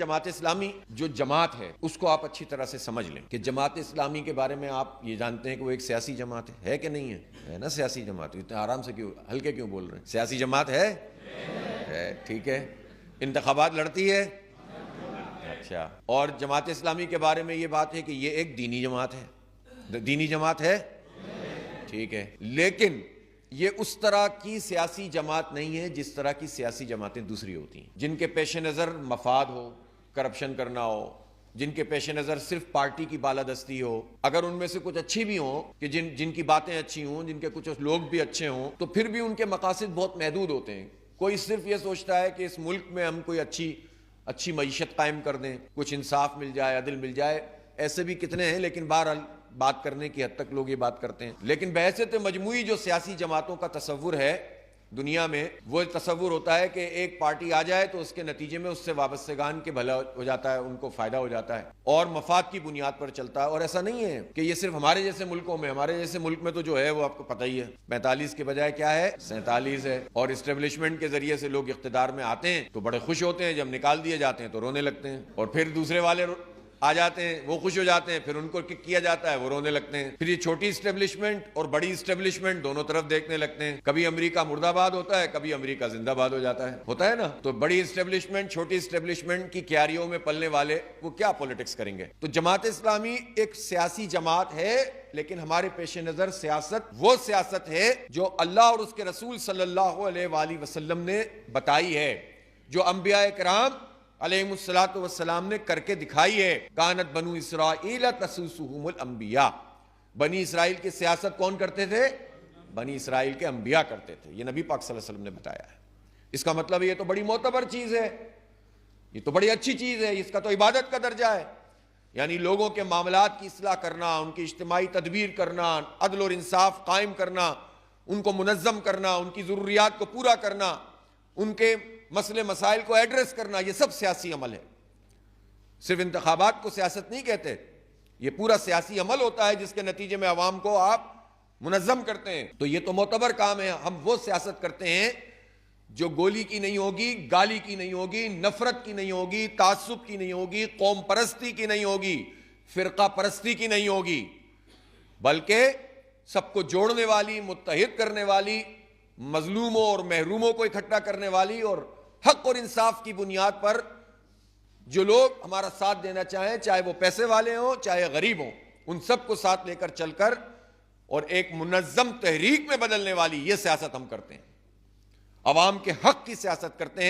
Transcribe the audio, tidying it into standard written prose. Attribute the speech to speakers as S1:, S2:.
S1: جماعت اسلامی جو جماعت ہے اس کو آپ اچھی طرح سے سمجھ لیں کہ جماعت اسلامی کے بارے میں آپ یہ جانتے ہیں کہ وہ ایک سیاسی جماعت ہے کہ نہیں ہے نا؟ سیاسی جماعت. اتنے آرام سے کیوں ہلکے کیوں بول رہے ہیں؟ سیاسی جماعت ہے. ٹھیک ہے. انتخابات لڑتی ہے. اچھا. اور جماعت اسلامی کے بارے میں یہ بات ہے کہ یہ ایک دینی جماعت ہے. دینی جماعت ہے. ٹھیک ہے. لیکن یہ اس طرح کی سیاسی جماعت نہیں ہے جس طرح کی سیاسی جماعتیں دوسری ہوتی ہیں، جن کے پیش نظر مفاد ہو، کرپشن کرنا ہو، جن کے پیش نظر صرف پارٹی کی بالادستی ہو. اگر ان میں سے کچھ اچھی بھی ہوں کہ جن کی باتیں اچھی ہوں، جن کے کچھ لوگ بھی اچھے ہوں، تو پھر بھی ان کے مقاصد بہت محدود ہوتے ہیں. کوئی صرف یہ سوچتا ہے کہ اس ملک میں ہم کوئی اچھی معیشت قائم کر دیں، کچھ انصاف مل جائے، عدل مل جائے. ایسے بھی کتنے ہیں، لیکن بہرحال بات کرنے کی حد تک لوگ یہ بات کرتے ہیں. لیکن بحیثیت مجموعی جو سیاسی جماعتوں کا تصور ہے دنیا میں، وہ تصور ہوتا ہے کہ ایک پارٹی آ جائے تو اس کے نتیجے میں اس سے وابستگان کے بھلا ہو جاتا ہے، ان کو فائدہ ہو جاتا ہے اور مفاد کی بنیاد پر چلتا ہے. اور ایسا نہیں ہے کہ یہ صرف ہمارے جیسے ملکوں میں. ہمارے جیسے ملک میں تو جو ہے وہ آپ کو پتہ ہی ہے، 45 کے بجائے کیا ہے 47 ہے. اور اسٹیبلشمنٹ کے ذریعے سے لوگ اقتدار میں آتے ہیں تو بڑے خوش ہوتے ہیں، جب نکال دیے جاتے ہیں تو رونے لگتے ہیں. اور پھر دوسرے والے آ جاتے ہیں، وہ خوش ہو جاتے ہیں، پھر ان کو کک کیا جاتا ہے، وہ رونے لگتے ہیں. پھر یہ چھوٹی اسٹیبلشمنٹ اور بڑی اسٹیبلشمنٹ دونوں طرف دیکھنے لگتے ہیں. کبھی امریکہ مردہ آباد ہوتا ہے، کبھی امریکہ زندہ باد ہو جاتا ہے نا. تو بڑی اسٹیبلشمنٹ چھوٹی اسٹیبلشمنٹ کی کیاریوں میں پلنے والے وہ کیا پولیٹکس کریں گے؟ تو جماعت اسلامی ایک سیاسی جماعت ہے، لیکن ہمارے پیش نظر سیاست وہ سیاست ہے جو اللہ اور اس کے رسول صلی اللہ علیہ وآلہ وسلم نے بتائی ہے، جو انبیاء کرام علیہ الصلوۃ والسلام نے کر کے دکھائی ہے. کانت بنو اسرائیل تسوسهم الانبیاء. بنی اسرائیل کی سیاست کون کرتے تھے؟ بنی اسرائیل کے انبیاء کرتے تھے. یہ نبی پاک صلی اللہ علیہ وسلم نے بتایا ہے. اس کا مطلب یہ تو بڑی معتبر چیز ہے، یہ تو بڑی اچھی چیز ہے، اس کا تو عبادت کا درجہ ہے. یعنی لوگوں کے معاملات کی اصلاح کرنا، ان کی اجتماعی تدبیر کرنا، عدل اور انصاف قائم کرنا، ان کو منظم کرنا، ان کی ضروریات کو پورا کرنا، ان کے مسئلے مسائل کو ایڈریس کرنا، یہ سب سیاسی عمل ہے. صرف انتخابات کو سیاست نہیں کہتے. یہ پورا سیاسی عمل ہوتا ہے جس کے نتیجے میں عوام کو آپ منظم کرتے ہیں. تو یہ تو معتبر کام ہے. ہم وہ سیاست کرتے ہیں جو گولی کی نہیں ہوگی، گالی کی نہیں ہوگی، نفرت کی نہیں ہوگی، تعصب کی نہیں ہوگی، قوم پرستی کی نہیں ہوگی، فرقہ پرستی کی نہیں ہوگی، بلکہ سب کو جوڑنے والی، متحد کرنے والی، مظلوموں اور محروموں کو اکٹھا کرنے والی، اور حق اور انصاف کی بنیاد پر جو لوگ ہمارا ساتھ دینا چاہیں، چاہے وہ پیسے والے ہوں چاہے غریب ہوں، ان سب کو ساتھ لے کر چل کر اور ایک منظم تحریک میں بدلنے والی یہ سیاست ہم کرتے ہیں. عوام کے حق کی سیاست کرتے ہیں.